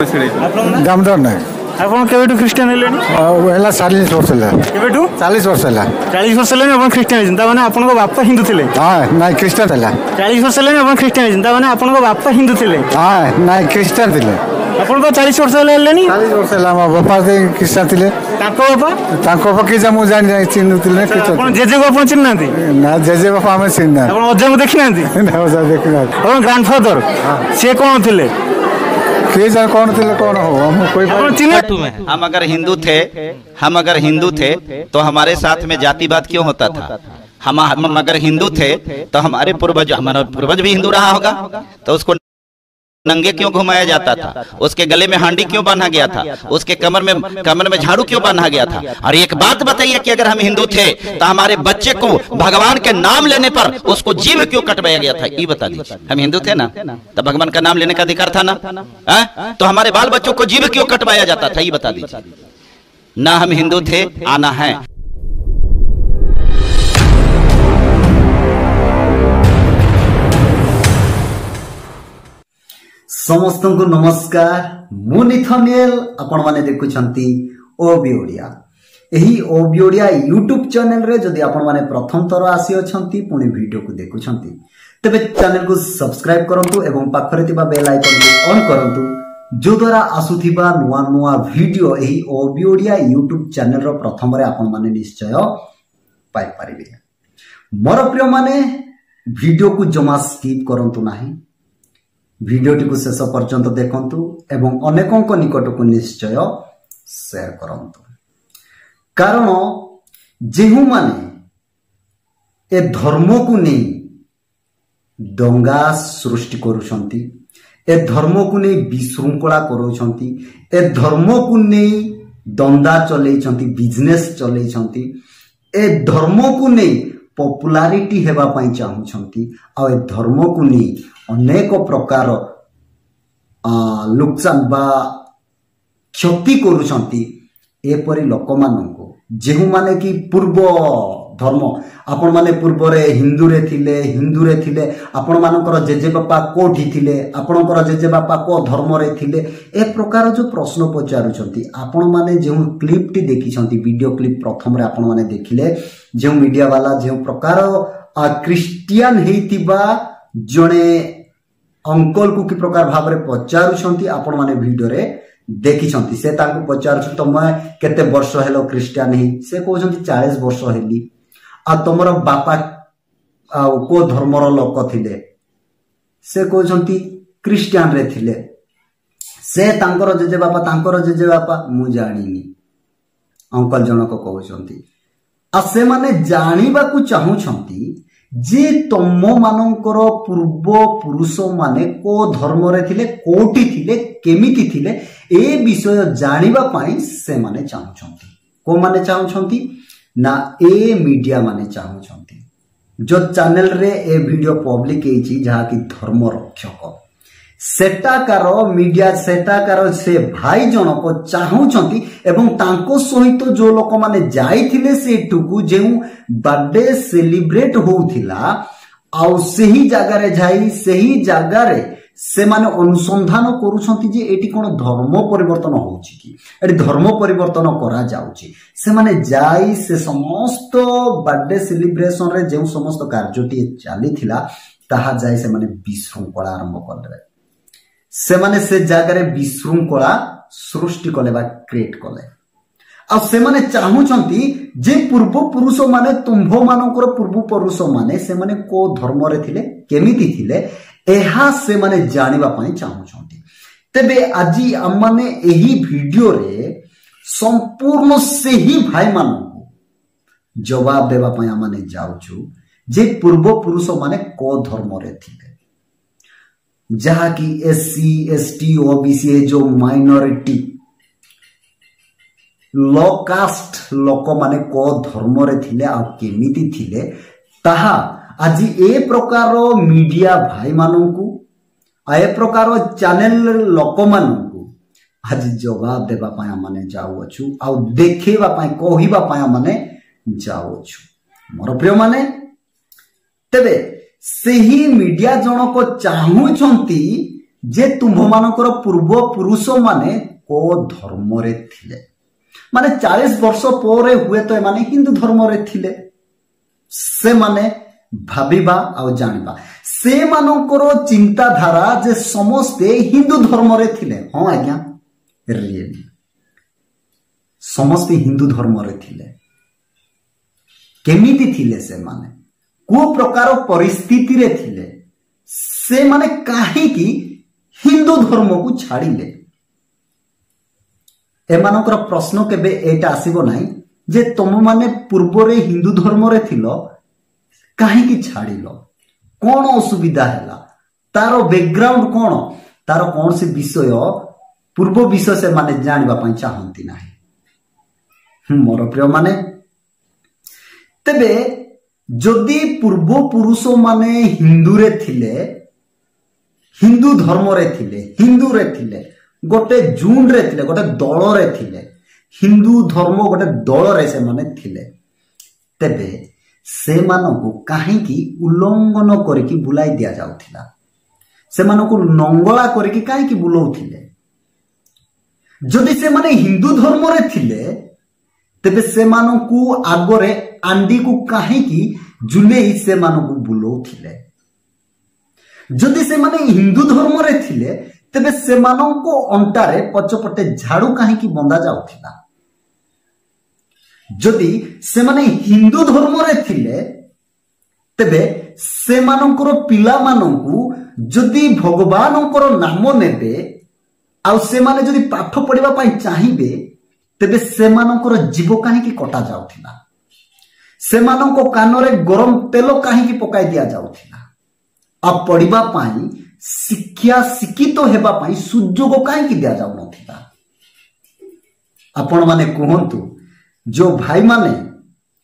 दामोदर नायक आपण केवेटू ख्रिस्टियन हेलेनी है 40 वर्ष है केवेटू 40 वर्ष है 40 वर्ष हेलेनी आपण ख्रिस्टियन चिंता माने आपण को बापा हिंदू थिले हाँ नहीं क्रिश्चियन थिला 40 वर्ष हेलेनी आपण ख्रिस्टियन चिंता माने आपण को बापा हिंदू थिले हाँ नहीं क्रिश्चियन थिले आपण को 40 वर्ष हेलेनी 40 वर्ष है मो बापा क्रिश्चियन थिले ताको बापा के जमु जान चिन्ह थिले क्रिश्चियन आपण जेजे को आपण चिन्हनांती ना जेजे बापा हमें चिन्ह आपण अज्जा को देखिनांती ना अज्जा देखिना आपण ग्रैंडफादर से कोन थिले के जान कौन थिले कौन हो हम कोई हम अगर हिंदू थे तो हमारे साथ में जातिवाद क्यों होता था। हम अगर हिंदू थे तो हमारा पूर्वज भी हिंदू रहा होगा तो उसको नंगे क्यों घुमाया जाता था, उसके गले में हांडी क्यों बांधा गया था, उसके कमर में झाड़ू क्यों बांधा गया था। और एक बात बताइए कि अगर हम हिंदू थे तो हमारे बच्चे को भगवान के नाम लेने पर उसको जीभ क्यों कटवाया गया था, ये बता दीजिए। हम हिंदू थे ना तो भगवान का नाम लेने का अधिकार था ना, तो हमारे बाल बच्चों को जीभ क्यों कटवाया जाता था, ये बता दीजिए। ना हम हिंदू थे, आना है। समस्त को नमस्कार, मु निथनियल आपण माने देखुछंती ओबी ओडिया। एही ओबी ओडिया यूट्यूब चैनल रे जदि आपण माने प्रथम थर आसी अछंती पुणी वीडियो को देखुछंती तबे चैनल को सब्सक्राइब करंतु एवं पाखरे तिबा बेल आइकन को ऑन करंतु जो द्वारा आसुथिबा नुवा नुवा वीडियो एही ओबी ओडिया यूट्यूब चैनल रो प्रथम रे आपण माने निश्चय पाइ परिबे। मोर प्रिय माने वीडियो को जमा स्किप करंतु नाही, वीडियोटी को शेष पर्यंत देखंतु एवं अनेकों को निकट को निश्चय शेयर करंतु, कारण जेहु माने ए धर्म को नहीं दंगा सृष्टि करूछंती, ए धर्म को नहीं विशृंखला करूछंती, ए धर्म को नहीं दंदा चलेइछंती, बिजनेस चलेइछंती, ए धर्म को नहीं पॉपुलैरिटी हेबा पई चाहुछंती, आ ए धर्म को नहीं अनेक प्रकार नुकसान बा क्षति करुछंती। एपरी लोक माननको जेहु माने कि पूर्व धर्म आपण माने पूर्व रे हिंदू रे थिले आपण मानकर जेजे बापा कोठी थिले, आपणकर जेजे बापा को धर्म रे थिले, ए प्रकार जो प्रश्न पचारुछंती आपण माने जेहु क्लिप टी देखिछंती, वीडियो क्लिप प्रथम रे आपण माने देखिले जेहु मीडिया वाला जेहु प्रकार क्रिश्चियन हेतिबा जणे अंकल को कि प्रकार भाव में पचारुछंती आपण माने वीडियो रे देखिछंती। से तांको पचारुछ तुम केते वर्ष हेलो क्रिश्चियन ही, से कहउछंती 40 वर्ष हेली। आ तमरो बापा को धर्मर लोक थिले, से कहउछंती क्रिश्चियन रे थिले। से तांकर जेजे बापा मु जानिनी, अंकल जनक कहउछंती। आ से माने जानिबा को चाहुछंती जे तम मानकर पूर्व पुरुष माने को धर्म रे थिले, कोठी थिले, केमिति थिले, ए विषय जानिबा पाई से माने चाहुछंती। को माने चाहुछंती ना ए मीडिया माने चाहुछंती। जो चैनल रे ए वीडियो पब्लिक हेची जहा कि धर्म रक्षक सेटाकार मीडिया सेटाकार से भाई जनक चाहुछंती एवं तांको सहित जो लोक माने जाइथिले सेठुकु जेउ बर्थडे सेलिब्रेट होउथिला आउ सही जगह रे जाई सही जगह रे से माने अनुसंधान करूछंती जे एटी कोन धर्म परिवर्तन होउची कि एटी धर्म परिवर्तन करा जाउची। से माने जाई से समस्त बर्थडे सेलिब्रेशन रे जेउ समस्त कार्यटी चालीथिला ताहा जाई से माने विशृंखला आरंभ करले, से माने से जगह रे विशृंखला सृष्टि कले बा क्रिएट कले। आ से माने चाहुछंती जे पूर्व पुरुष माने तुम्भ मानकर पूर्व पुरुष माने से माने को धर्म रे थिले, केमिति थिले, एहा से माने जानिबा पई चाहुछंती। तबे आजी हम माने एही वीडियो रे संपूर्ण सेही भाई माननको जवाब देबा पई हम माने जाउछु जे पूर्व पुरुष माने को धर्म रे थिले, जहा कि एससी एसटी ओबीसी जो माइनॉरिटी लो कास्ट लोक माने को धर्म रे थिले आ केमिति थिले ताहा आज ए प्रकार मीडिया भाई माननकु आ ए प्रकार चैनल लोक माननकु आज जवाब देबा पाया माने जाउछु आ देखेबा पाई कहिबा पाया माने जाउछु। मोर प्रिय माने तेबे सेही मीडिया जनक चाहुछंती जे तुम्भमानकर पूर्व पुरुष माने को धर्म रे थिले माने 40 वर्ष ପରେ हुए तो माने हिंदू धर्म रे थिले से माने भाबिबा आ जानिबा से मानकर चिंताधारा जे समस्ते हिंदू धर्म रे थिले हां आज्ञा रियली समस्ते हिंदू धर्म रे थिले केमिति थिले से माने को प्रकार परिस्थिति रे थिले से माने काहे की हिंदू धर्म को छाड़िले एमानकर प्रश्न केबे एटा आसीबो नाही जे तुम माने पूर्व रे हिंदू धर्म रे थिलो काहे की छाड़िलो कोन असुविधा हैला तारो बैकग्राउंड कोन तारो कोन से विषय पूर्व विषय से माने जानिबा पई चाहंती नाही मोर प्रिय माने तबे जदि पूर्व पुरुष माने हिंदू रे थिले हिंदू धर्म रे थिले हिंदू रे थिले गोटे जून रे थिले गोटे दल रे थिले हिंदू धर्म गोटे दल रे से माने थिले तबे से मानकु काहे की उल्लंघन करके बुलाई दिया जाउथिला से मानकु नंगला करके काहे की बुलाउथिले जदि से माने हिंदू धर्म रे थिले तबे से मानकु आगरे आंडी को काहे की जुलेई से मानकु बुलाउथिले जदि से माने हिंदू धर्म रे थिले तबे से माननको अंटारे पछपटे झाड़ू काहे की बंदा जाउथिला जदि से माने हिंदू धर्म रे थिले तबे से मानकर पिला मानकु जदि भगवानकर नाम नेबे आ से माने जदि पाठ पढ़िबा पई चाहिबे तबे से मानकर जीव काहे की कटा जाउथिला से मानको कानरे गरम तेल काहे की पकाई दिया जाउथिला आ पढ़िबा पई शिक्षा शिक्षित हेबा पई सुजोग काहे की दिया जाउ नथिला आपण माने कहंतु जो भाई माने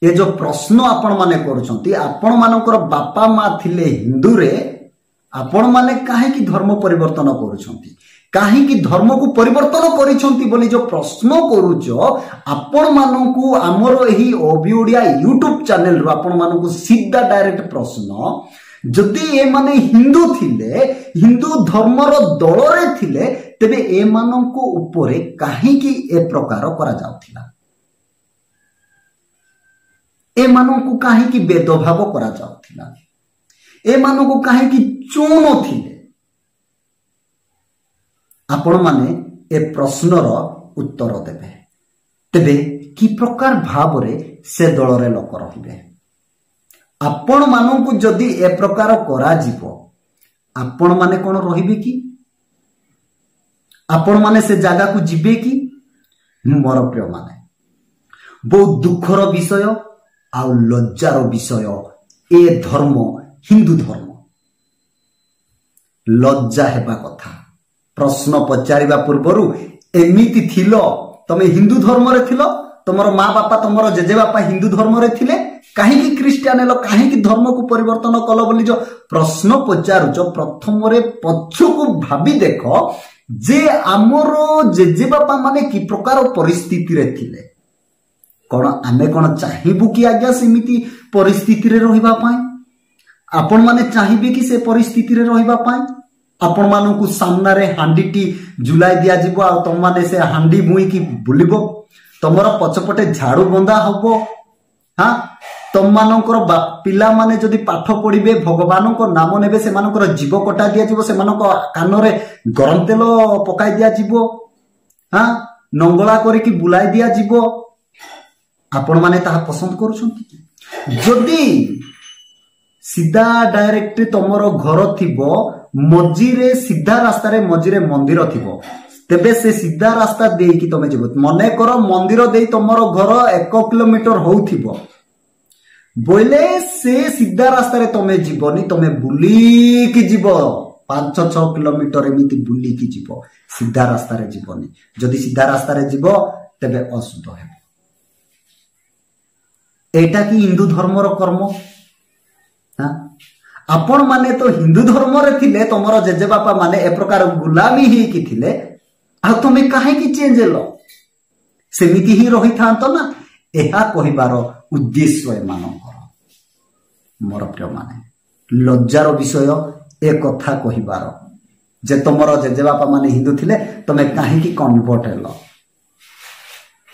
ये जो प्रश्न आपण माने करूछंती आपण मानकर बापा मां थिले हिंदू रे आपण माने काहे की धर्म परिवर्तन करूछंती काहे की धर्म को परिवर्तन करिछंती बोली जो प्रश्न करूछो आपण मानकु हमरो एही ओबिओडिया यूट्यूब चैनल रो आपण मानकु सीधा डायरेक्ट प्रश्न जदि ए माने हिंदू थिले हिंदू धर्मर दल रे थिले तबे ए मानकु ऊपरे काहे की ए प्रकार करा जाउथिला ए मानकु काहे की भेदभाव करा जाउथिला ए मानकु काहे की चून थिले आपण माने ए प्रश्नर उत्तर देबे तबे की प्रकार भाव रे से दल रे लोक रहिबे आपण मानकु जदि ए प्रकार करा जीवो आपण माने कोन रहिबे की आपण माने से जागा को जिबे की मोर प्रिय माने बहुत दुखर विषय आ लज्जार विषय ए धर्म हिंदू धर्म लज्जा हेबा कथा प्रश्न पचारिबा पूर्वरु एमिति थिलो तमे हिंदू धर्म रे थिलो तमरो मां बापा तमरो जेजे बापा हिंदू धर्म रे थिले काहे की क्रिश्चियन हेलो काहे की धर्म को परिवर्तन कलो बोली जो प्रश्न पचारुचो प्रथम रे पछु को भाबी देखो जे हमरो जेजे बापा माने की प्रकार परिस्थिति रे थिले कोन आमे कोन चाहिबु कि आज्ञा सेमिति परिस्थिति रे रहिबा पाए आपण माने चाहिबे कि से परिस्थिति रे रहिबा पाए आपण मानकु सामना रे हांडीटी जुलाई दिया जिवो आ तम माने से हांडी मुई की बुलिबो तमरो पछपटे झाड़ू बंदा हबो हां तम मानकर पिला माने जदि पाठ पढ़िबे भगवानक नाम नेबे से मानकर जीव कटा दिया जिवो से मानक कान रे गरम तेल पकाई दिया जिवो हां नंगला करी की बुलाई दिया जिवो आपण माने ताहा पसंद करूछंती जदि सीधा डायरेक्ट तमरो घर थिबो मझीरे सीधा रास्ता रे मझीरे मंदिर थिबो तेबे से सीधा रास्ता दे कि तमे जिवो मने करो मंदिर दे तमरो घर 1 किलोमीटर होउथिबो बोले से सीधा रास्ता रे तमे जीवनी तमे बुली कि जीवो 5-6 किलोमीटर एमिति बुली कि जीवो सीधा रास्ता रे जीवनी जदि सीधा रास्ता रे जीवो तेबे अशुद्ध हेबो एटा कि हिंदू धर्मर कर्म हां आपण माने तो हिंदू धर्म रे थिले तमरो जेजे बापा माने ए प्रकार गुलामी ही कि थिले आ तमे काहे कि चेंज हेलो सेमिति ही रही थांतो ना एहा कहिबार उद्देश्य मानकर मोर प्रिय माने लज्जार विषय ए कथा कहिबार जे तुमर जेजेबापा माने हिंदू थिले तमे काहेकि कन्वर्ट हेलो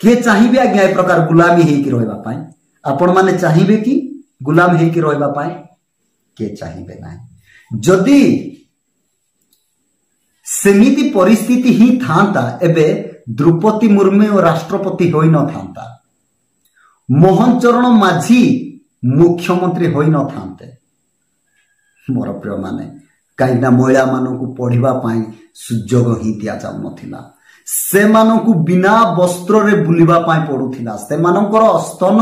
किए चाहिए आज्ञा ए प्रकार गुलामी हेकि रहबा पाए आपण माने चाहिए कि गुलाम हेकि रहबा पाए किए चाहिए नाही जदि सेमिति परिस्थिति ही थांता एबे द्रौपदी मुर्मू राष्ट्रपति होई न थांता मोहन चरण माझी मुख्यमंत्री होई न थांते मोर प्रिय माने कहीं महिला मानू पढ़ा सुजोग ही दि जाऊ नथिला से मानू बिना वस्त्र रे बुलिबा पड़ुथिला से मानकर स्तन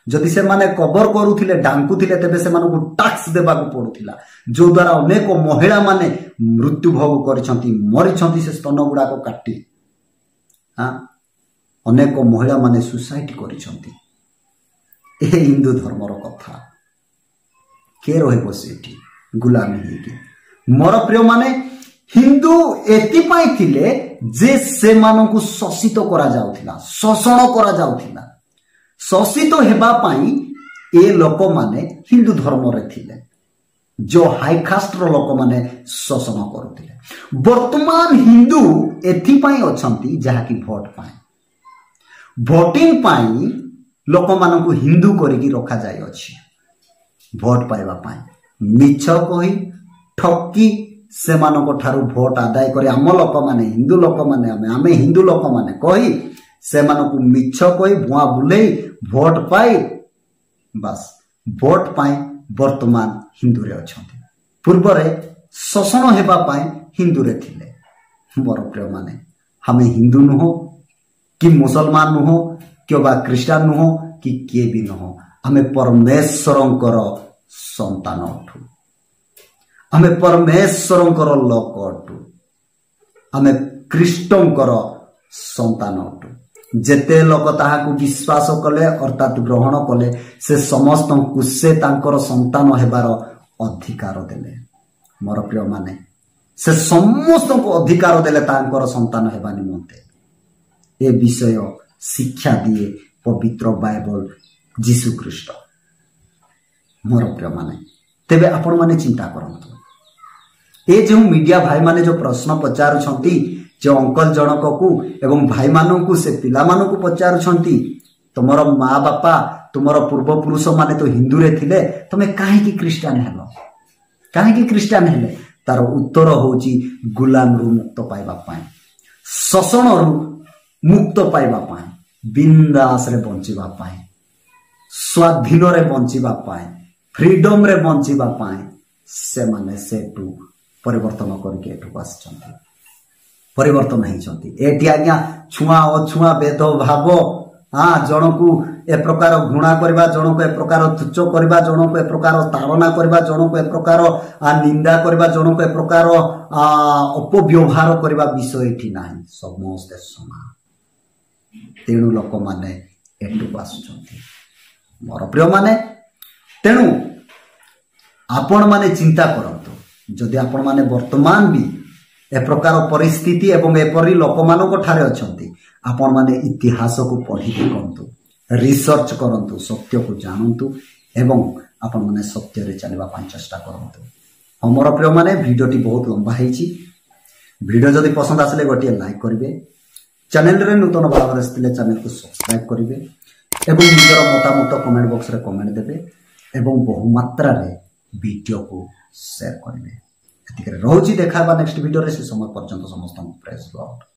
जदि से माने कवर करुथिले डांकुथिले तेबे से मानू टैक्स देबा पड़ुथिला जो द्वारा अनेक महिला माने मृत्यु भोग करिसंती मरिसंती से स्तन गुडा को काटी हां अनेक महिला माने सुसाइड करिसंती ए हिंदू धर्मर कथा के रहबो सेठी गुलामी हेकी मोर प्रिय माने हिंदू एतिपाई थिले जे से मानकु शोषित करा जाउथिला शोषण करा जाउथिला शोषित हेबा पाई ए लोक माने हिंदू धर्म रे थिले जो हाई कास्ट रो लोक माने शोषण करुथिले वर्तमान हिंदू एतिपाई अछंती जहा कि भोट पाए भोटिंग पाई लोक मानकु हिंदू करिकि रखा जाय अछि भोट पाइबा पाई मिछ कहि ठकी से मानक ठारू भोट आदाय करे आम लोक माने हिंदू लोक माने आमे हिंदू लोक माने कहि से मानकु मिछ कहि भुआ बुलेई भोट पाई बस भोट पाई वर्तमान हिंदू रे अछंती पूर्व रे शोषण हेबा पाई हिंदू रे थिले मोर प्रिय माने हमें हिंदू नुहो कि मुसलमान नुहो कि बा क्रिश्चियन नुहो कि किए भी नुहो हमें परमेश्वरंकर संतान अठु आमे परमेश्वरंकर लोक अटु आमे कृष्णंकर संतान अटु जेते लोक ताहाकु विश्वास कले अर्थात ग्रहण कले से समस्त को से तांकर संतान हेबार अधिकार देले मोर प्रिय माने से समस्त को अधिकार देले तांकर संतान हेबा निमंते ए विषय शिक्षा दिए पवित्र बाइबल जीशु ख्रीष्ट मोर प्रिय माने तेबे आपण माने चिंता करंतु ए जो मीडिया भाई माने जो प्रश्न पचारुछंती जो अंकल जनक को एवं भाई माननकु से पिला माननकु पचारुछंती तुमर माँ बापा तुमर पूर्व पुरुष माने तो हिंदू रे थिले तमे काहे की क्रिश्चियन हेलो काहे की क्रिश्चियन हेले तार उत्तर होची गुलाम रु मुक्त पाइबा पाए शोषण रु मुक्त पाइबा पाए बिंदास रे बंचिबा पाए स्वाधीन रे बंचिबा पाए फ्रीडम रे बंचिबा पाए से माने सेटू परिवर्तन करके एठू आछंती परिवर्तन होइछंती एटी आज्ञा छुआ अछुआ भेद भाव हां जनकू ए प्रकार घृणा करबा जनकू ए प्रकार तुच्छ करबा जनकू ए प्रकार ताड़ना करबा जनकू ए प्रकार निंदा करबा जनकू ए प्रकार अपव्यवहार करबा विषय एठी नाही समस्त समान तेणु लोक माने एठू आछंती मोर प्रिय माने तेणु आपण माने चिंता करंतु जदि आपण माने वर्तमान भी ए प्रकार परिस्थिति एवं एपरी लोक मानक ठारे अछंती आपण माने इतिहास को पढ़ी देखंतु रिसर्च करंतु सत्य को जानंतु एवं आपण माने सत्य रे चलबा पई चेष्टा करंतु हमर प्रिय माने वीडियोटी बहुत लंबा हेची वीडियो जदि पसंद आसले गोटे लाइक करिवे चैनल रे नूतन भाव आसले चैनल को सब्सक्राइब करिवे एवं निजर मतामत कमेंट बॉक्स रे कमेंट देबे एवं बहु मात्रा रे वीडियो को शेयर करेंगे। देखा नेक्स्ट वीडियो रे से समय पर्यंत समस्त प्रेज लॉर्ड।